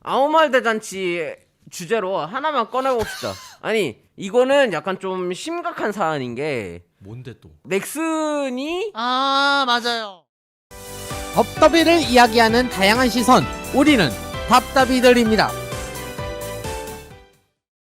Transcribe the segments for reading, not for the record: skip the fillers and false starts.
아무 말 대잔치 주제로 하나만 꺼내봅시다. 아니 이거는 약간 좀 심각한 사안인 게 뭔데 또? 넥슨이 아 맞아요. 덥더비를 이야기하는 다양한 시선, 우리는 답답이들입니다.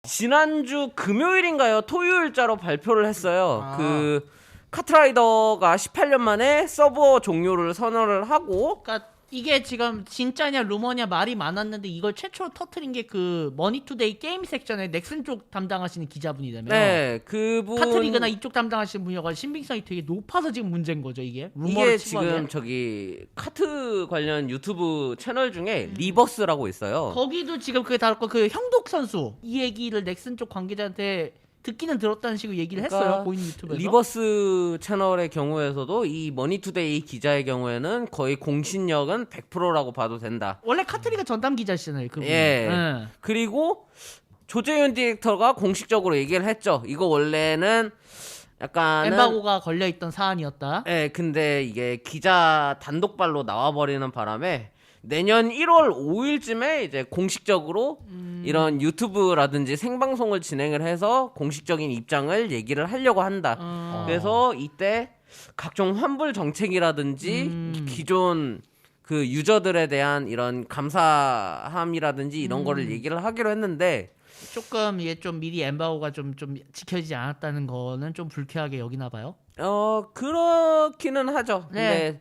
지난주 금요일인가요? 토요일자로 발표를 했어요. 아. 그 카트라이더가 18년 만에 서버 종료를 선언을 하고 그러니까 이게 지금 진짜냐 루머냐 말이 많았는데 이걸 최초로 터트린 게 그 머니투데이 게임 섹션에 넥슨 쪽 담당하시는 기자분이라며. 네, 그분 카트리그나 이쪽 담당하시는 분이어서 신빙성이 되게 높아서 지금 문제인 거죠 이게. 이게 루머를 지금 치부하게. 저기 카트 관련 유튜브 채널 중에 리버스라고 있어요. 거기도 지금 그게 다뤘고 그 형독 선수 이 얘기를 넥슨 쪽 관계자한테 듣기는 들었다는 식으로 얘기를 그러니까 했어요. 보이는 유튜브에서. 리버스 채널의 경우에서도 이 머니투데이 기자의 경우에는 거의 공신력은 100%라고 봐도 된다. 원래 카트리그 전담 기자시잖아요. 그분. 예. 그리고 조재윤 디렉터가 공식적으로 얘기를 했죠. 이거 원래는 약간은 엠바고가 걸려 있던 사안이었다. 예, 근데 이게 기자 단독발로 나와버리는 바람에 내년 1월 5일쯤에 이제 공식적으로 이런 유튜브라든지 생방송을 진행을 해서 공식적인 입장을 얘기를 하려고 한다. 그래서 이때 각종 환불 정책이라든지 기존 그 유저들에 대한 이런 감사함이라든지 이런 거를 얘기를 하기로 했는데 조금 이게 좀 미리 엠바고가 좀 지켜지지 않았다는 거는 좀 불쾌하게 여기나 봐요. 그렇기는 하죠. 네. 근데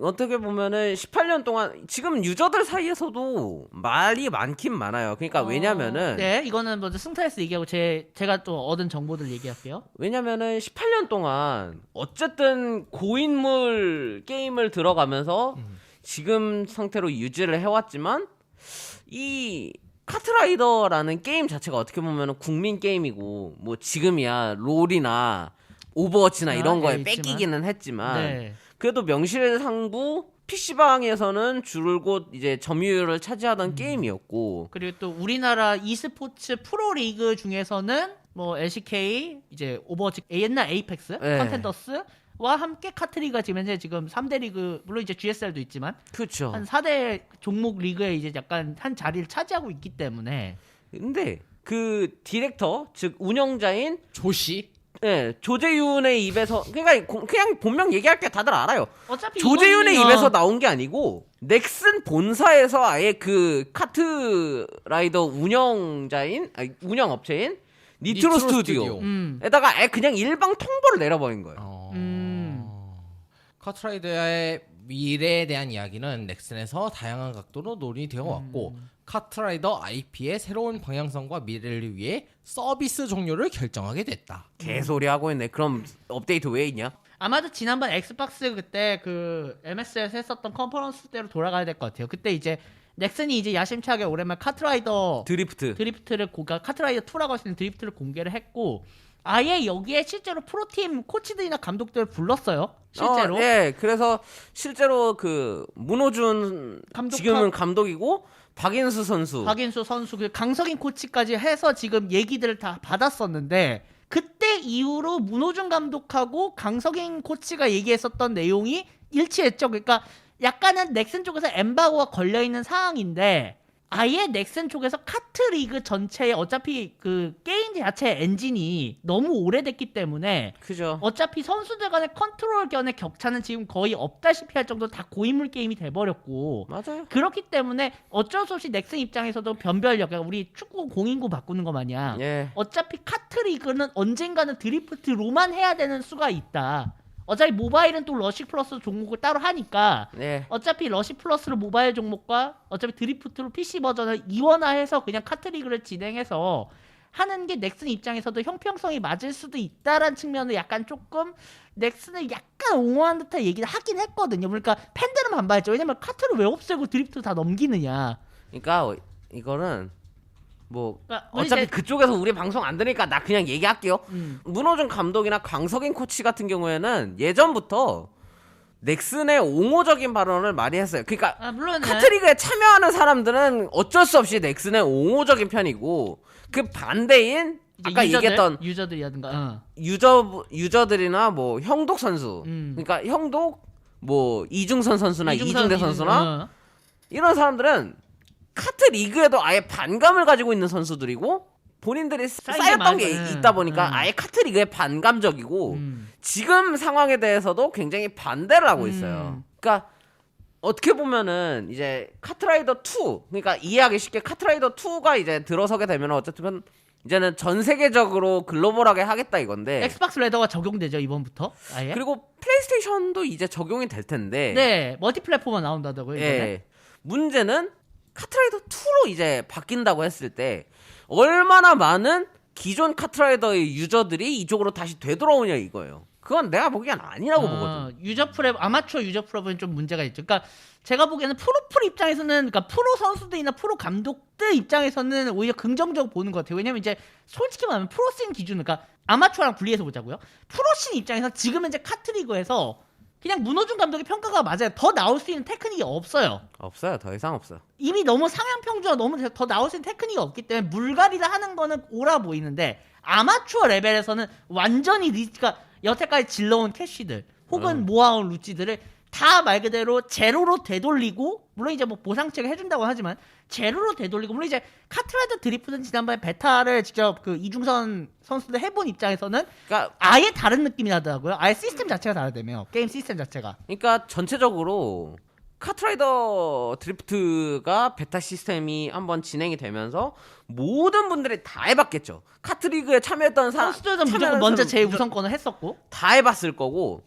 어떻게 보면은 18년 동안 지금 유저들 사이에서도 말이 많긴 많아요. 그러니까 왜냐면은 네, 이거는 먼저 승타에서 얘기하고 제가 또 얻은 정보들 얘기할게요. 왜냐면은 18년 동안 어쨌든 고인물 게임을 들어가면서 지금 상태로 유지를 해왔지만 이 카트라이더라는 게임 자체가 어떻게 보면은 국민 게임이고 뭐 지금이야 롤이나 오버워치나 이런 거에 있지만. 뺏기기는 했지만 네. 그래도 명실상부 PC방에서는 줄곧 이제 점유율을 차지하던 게임이었고 그리고 또 우리나라 e스포츠 프로리그 중에서는 뭐 LCK, 이제 오버워치, 옛날 에이펙스, 네. 컨텐더스와 함께 카트리가 지금 현재 지금 3대 리그, 물론 이제 GSL도 있지만 그렇죠. 한 4대 종목 리그에 이제 약간 한 자리를 차지하고 있기 때문에 근데 그 디렉터 즉 운영자인 조씨? 네, 조재윤의 입에서 그러니까 그냥 본명 얘기할 게 다들 알아요. 어차피 조재윤의 이거는요. 입에서 나온 게 아니고 넥슨 본사에서 아예 그 카트라이더 운영업체인 니트로 스튜디오. 에다가 아예 그냥 일방 통보를 내려버린 거예요. 카트라이더의 미래에 대한 이야기는 넥슨에서 다양한 각도로 논의되어 왔고 카트라이더 IP의 새로운 방향성과 미래를 위해 서비스 종료를 결정하게 됐다. 개소리 하고 있네. 그럼 업데이트 왜 있냐? 아마도 지난번 엑스박스 그때 그 MS에서 했었던 컨퍼런스대로 돌아가야 될 것 같아요. 그때 이제 넥슨이 이제 야심차게 오랜만에 카트라이더 드리프트를 카트라이더 2라고 할 수 있는 드리프트를 공개를 했고 아예 여기에 실제로 프로팀 코치들이나 감독들을 불렀어요. 실제로. 예, 그래서 실제로 그 문호준 지금은 감독이고 박인수 선수 그 강석인 코치까지 해서 지금 얘기들을 다 받았었는데 그때 이후로 문호준 감독하고 강석인 코치가 얘기했었던 내용이 일치했죠. 그러니까 약간은 넥슨 쪽에서 엠바고가 걸려있는 상황인데 아예 넥슨 쪽에서 카트 리그 전체에 어차피 그 게임 자체의 엔진이 너무 오래됐기 때문에 그죠. 어차피 선수들 간의 컨트롤 견의 격차는 지금 거의 없다시피 할 정도로 다 고인물 게임이 돼버렸고 맞아요. 그렇기 때문에 어쩔 수 없이 넥슨 입장에서도 변별력, 그러니까 우리 축구 공인구 바꾸는 거 마냥 예. 어차피 카트 리그는 언젠가는 드리프트로만 해야 되는 수가 있다. 어차피 모바일은 또 러시 플러스 종목을 따로 하니까 네. 어차피 러시 플러스로 모바일 종목과 어차피 드리프트로 PC 버전을 이원화해서 그냥 카트리그를 진행해서 하는 게 넥슨 입장에서도 형평성이 맞을 수도 있다라는 측면을 약간 조금 넥슨을 약간 옹호한 듯한 얘기를 하긴 했거든요. 그러니까 팬들은 반발했죠. 왜냐면 카트를 왜 없애고 드리프트 다 넘기느냐. 그러니까 이거는 뭐 그러니까 어차피 그쪽에서 우리 방송 안 들으니까 나 그냥 얘기할게요. 문호준 감독이나 강석인 코치 같은 경우에는 예전부터 넥슨의 옹호적인 발언을 많이 했어요. 그러니까 물론 카트리그에 참여하는 사람들은 어쩔 수 없이 넥슨의 옹호적인 편이고 그 반대인 아까 얘기했던 유저들이라든가 유저들이나 뭐 형독 선수 그러니까 형독 뭐 이중선 선수나 이중대 선수나 이런 사람들은 카트 리그에도 아예 반감을 가지고 있는 선수들이고 본인들이 쌓였던 게 있다 보니까 아예 카트 리그에 반감적이고 지금 상황에 대해서도 굉장히 반대를 하고 있어요. 그러니까 어떻게 보면은 이제 카트라이더 2, 그러니까 이해하기 쉽게 카트라이더 2가 이제 들어서게 되면 어쨌든 이제는 전 세계적으로 글로벌하게 하겠다 이건데. 엑스박스 레더가 적용되죠 이번부터. 아예. 그리고 플레이스테이션도 이제 적용이 될 텐데. 네, 멀티 플랫폼만 나온다고요. 이번에. 예. 문제는 카트라이더 2로 이제 바뀐다고 했을 때 얼마나 많은 기존 카트라이더의 유저들이 이쪽으로 다시 되돌아오냐 이거예요. 그건 내가 보기엔 아니라고 보거든. 아마추어 유저 프랩은 좀 문제가 있죠. 그러니까 제가 보기에는 프로풀 입장에서는, 그러니까 프로 선수들이나 프로 감독들 입장에서는 오히려 긍정적으로 보는 것 같아요. 왜냐면 이제 솔직히 말하면 프로씬 기준, 그러니까 아마추어랑 분리해서 보자고요. 프로씬 입장에서 지금 현재 카트리그에서 그냥 문호준 감독의 평가가 맞아요. 더 나올 수 있는 테크닉이 없어요. 없어요. 더 이상 없어요. 이미 너무 상향평준화 너무 더 나올 수 있는 테크닉이 없기 때문에 물갈이를 하는 거는 옳아 보이는데 아마추어 레벨에서는 완전히 그러니까 여태까지 질러온 캐시들 혹은 모아온 루찌들을 다 말 그대로 제로로 되돌리고, 물론 이제 뭐 보상책을 해준다고 하지만 제로로 되돌리고, 물론 이제 카트라이더 드리프트는 지난번에 베타를 직접 그 이중선 선수들 해본 입장에서는 그러니까 아예 다른 느낌이 나더라고요. 아예 시스템 자체가 다르다며요. 게임 시스템 자체가. 그러니까 전체적으로 카트라이더 드리프트가 베타 시스템이 한번 진행이 되면서 모든 분들이 다 해봤겠죠. 카트리그에 참여했던 선수들은 무조건 먼저 제일 우선권을 했었고 다 해봤을 거고,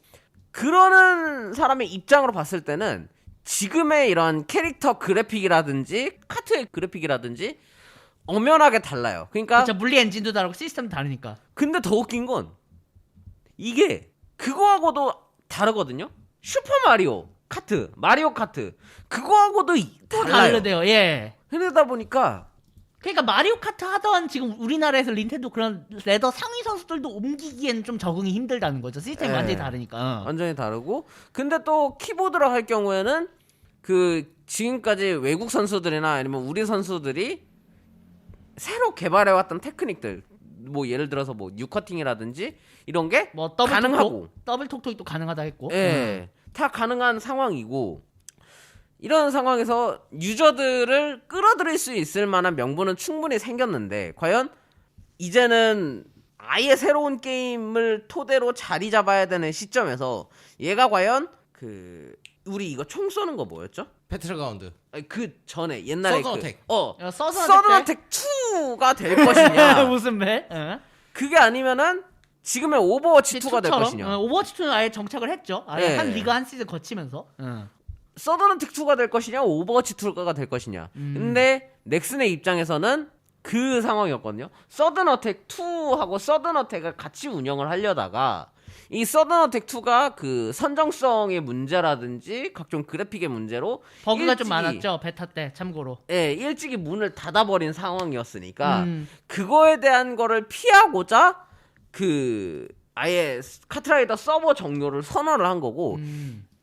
그러는 사람의 입장으로 봤을 때는 지금의 이런 캐릭터 그래픽이라든지 카트의 그래픽이라든지 엄연하게 달라요. 그러니까 그렇죠. 물리 엔진도 다르고 시스템도 다르니까. 근데 더 웃긴 건 이게 그거하고도 다르거든요. 슈퍼 마리오 카트, 마리오 카트 그거하고도 또 달라요. 다르대요. 예. 그러다 보니까 그러니까 마리오 카트 하던 지금 우리나라에서 닌텐도 그런 레더 상위 선수들도 옮기기엔 좀 적응이 힘들다는 거죠. 시스템이 예. 완전히 다르니까. 완전히 다르고, 근데 또 키보드로 할 경우에는 그 지금까지 외국 선수들이나 아니면 우리 선수들이 새로 개발해왔던 테크닉들, 뭐 예를 들어서 뭐 뉴커팅이라든지 이런 게 뭐 더블 가능하고, 톡톡, 더블 톡톡도 가능하다 했고. 예, 다 가능한 상황이고, 이런 상황에서 유저들을 끌어들일 수 있을 만한 명분은 충분히 생겼는데, 과연 이제는 아예 새로운 게임을 토대로 자리 잡아야 되는 시점에서 얘가 과연 그 우리 이거 총 쏘는 거 뭐였죠? 배틀그라운드. 아니, 그 전에 옛날에 서든 어택. 서든 어택 2가 될 것이냐? 무슨 말? 그게 아니면은 지금의 오버워치 2가 될 것이냐? 오버워치 2는 아예 정착을 했죠. 아예 예. 한 리그 한 시즌 거치면서. 서든 어택 2가 될 것이냐, 오버워치 2가 될 것이냐. 근데 넥슨의 입장에서는 그 상황이었거든요. 서든 어택 2하고 서든 어택을 같이 운영을 하려다가 이 서든 어택 2가 그 선정성의 문제라든지 각종 그래픽의 문제로 버그가 좀 일찍이- 많았죠. 베타 때 참고로. 예, 일찍이 문을 닫아버린 상황이었으니까 그거에 대한 거를 피하고자 그 아예 카트라이더 서버 종료를 선언을 한 거고,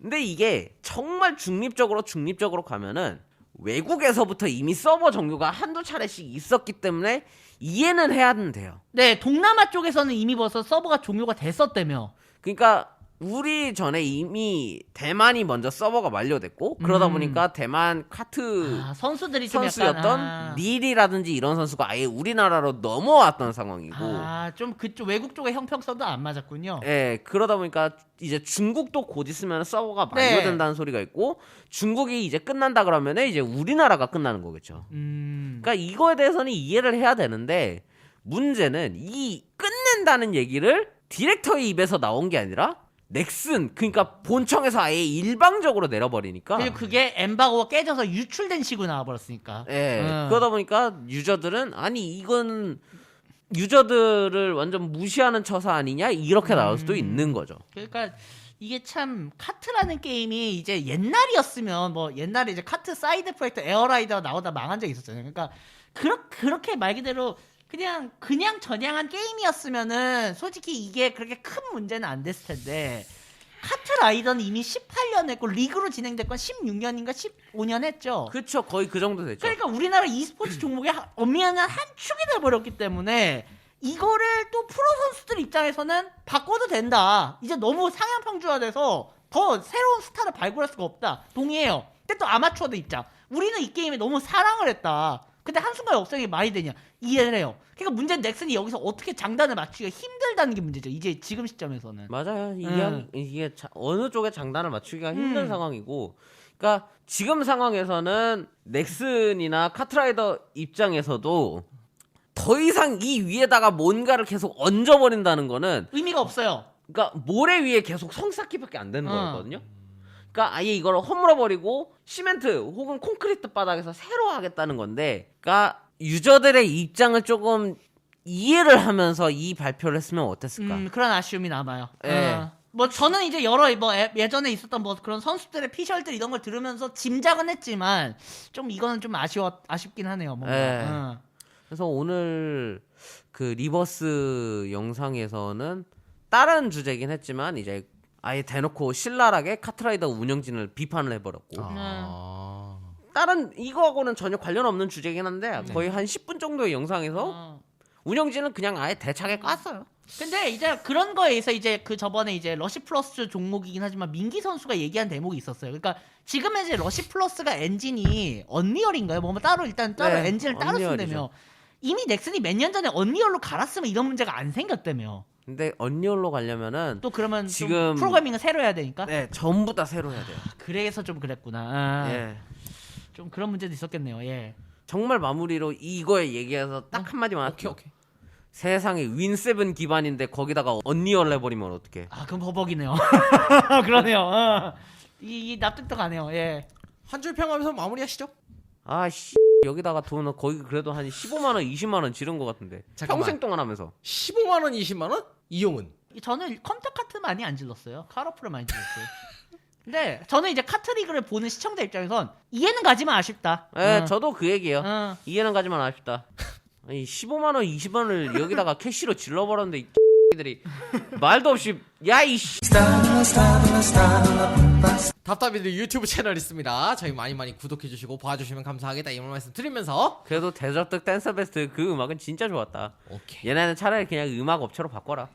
근데 이게 정말 중립적으로 가면은 외국에서부터 이미 서버 종료가 한두 차례씩 있었기 때문에 이해는 해야 돼요. 네, 동남아 쪽에서는 이미 벌써 서버가 종료가 됐었다며. 그러니까 우리 전에 이미 대만이 먼저 서버가 완료됐고, 그러다 보니까 대만 카트 선수들이 좀 선수였던 약간 닐이라든지 이런 선수가 아예 우리나라로 넘어왔던 상황이고, 좀 그쪽 외국 쪽의 형평성도 안 맞았군요. 예, 그러다 보니까 이제 중국도 곧 있으면 서버가 네. 만료된다는 소리가 있고, 중국이 이제 끝난다 그러면은 이제 우리나라가 끝나는 거겠죠. 그러니까 이거에 대해서는 이해를 해야 되는데, 문제는 이 끝낸다는 얘기를 디렉터의 입에서 나온 게 아니라 넥슨, 그러니까 본청에서 아예 일방적으로 내려버리니까. 그리고 그게 엠바고가 깨져서 유출된 식으로 나와버렸으니까. 예, 그러다 보니까 유저들은 아니 이건 유저들을 완전 무시하는 처사 아니냐 이렇게 나올 수도 있는 거죠. 그러니까 이게 참 카트라는 게임이 이제 옛날이었으면 뭐 옛날에 이제 카트 사이드 프로젝트 에어라이더 나오다 망한 적이 있었잖아요. 그러니까 그렇게 말 그대로 그냥 전향한 게임이었으면은 솔직히 이게 그렇게 큰 문제는 안 됐을 텐데, 카트라이더는 이미 18년 했고 리그로 진행될 건 16년인가 15년 했죠. 그렇죠, 거의 그 정도 됐죠. 그러니까 우리나라 e스포츠 종목의 엄연한 한 축이 돼버렸기 때문에 이거를 또 프로 선수들 입장에서는 바꿔도 된다. 이제 너무 상향평준화돼서 더 새로운 스타를 발굴할 수가 없다. 동의해요. 근데 또 아마추어들 입장. 우리는 이 게임에 너무 사랑을 했다. 근데 한순간에 없애는 게 말이 되냐? 이해를 해요. 그러니까 문제는 넥슨이 여기서 어떻게 장단을 맞추기가 힘들다는 게 문제죠. 이제 지금 시점에서는. 맞아요. 이게 어느 쪽에 장단을 맞추기가 힘든 상황이고, 그러니까 지금 상황에서는 넥슨이나 카트라이더 입장에서도 더 이상 이 위에다가 뭔가를 계속 얹어버린다는 거는, 의미가 없어요. 그러니까 모래 위에 계속 성 쌓기밖에 안 되는 거거든요. 그러니까 아예 이걸 허물어버리고 시멘트 혹은 콘크리트 바닥에서 새로 하겠다는 건데, 그러니까 유저들의 입장을 조금 이해를 하면서 이 발표를 했으면 어땠을까? 그런 아쉬움이 남아요. 예. 뭐 저는 이제 여러 뭐 예전에 있었던 뭐 그런 선수들의 피셜들 이런 걸 들으면서 짐작은 했지만 좀 이거는 좀 아쉽긴 하네요. 뭔가. 예. 그래서 오늘 그 리버스 영상에서는 다른 주제긴 했지만 이제 아예 대놓고 신랄하게 카트라이더 운영진을 비판을 해버렸고, 다른 이거하고는 전혀 관련 없는 주제긴 한데 거의 한 10분 정도의 영상에서 운영진은 그냥 아예 대차게 깠어요. 근데 이제 그런 거에 의해서 이제 그 저번에 이제 러시 플러스 종목이긴 하지만 민기 선수가 얘기한 대목이 있었어요. 그러니까 지금은 이제 러시 플러스가 엔진이 언리얼인가요? 뭐 따로 일단 따로 네, 엔진을 따로 언리얼이죠. 쓴다며. 이미 넥슨이 몇 년 전에 언리얼로 갈았으면 이런 문제가 안 생겼다며. 근데 언리얼로 가려면은 또 그러면 지금 좀 프로그래밍을 새로 해야 되니까. 네 전부 다 새로 해야 돼요. 그래서 좀 그랬구나. 예. 좀 그런 문제도 있었겠네요. 예. 정말 마무리로 이거에 얘기해서 딱 한마디만 할게요. 오케이. 세상에 윈7 기반인데 거기다가 언리얼 해버리면 어떡해. 아 그럼 버벅이네요. 그러네요. 이 납득도 가네요. 예. 한 줄 평하면서 마무리하시죠. 아씨 여기다가 돈은 거의 그래도 한 15만 원 20만 원 지른 것 같은데. 잠깐만. 평생 동안 하면서. 15만 원, 20만 원? 이용은 저는 컴퓨터 카트 많이 안 질렀어요. 카로프를 많이 질렀어요. 근데 저는 이제 카트리그를 보는 시청자 입장에선 이해는 가지만 아쉽다. 예, 저도 그 얘기예요. 어. 이해는 가지만 아쉽다. 아니 15만 원 20만 원을 여기다가 캐시로 질러버렸는데 이 들이 말도 없이 야이씨. 답답이들 유튜브 채널 있습니다. 저희 많이 구독해주시고 봐주시면 감사하겠다 이런 말씀 드리면서 그래도 대저특 댄서 베스트 그 음악은 진짜 좋았다. 오케이. 얘네는 차라리 그냥 음악 업체로 바꿔라.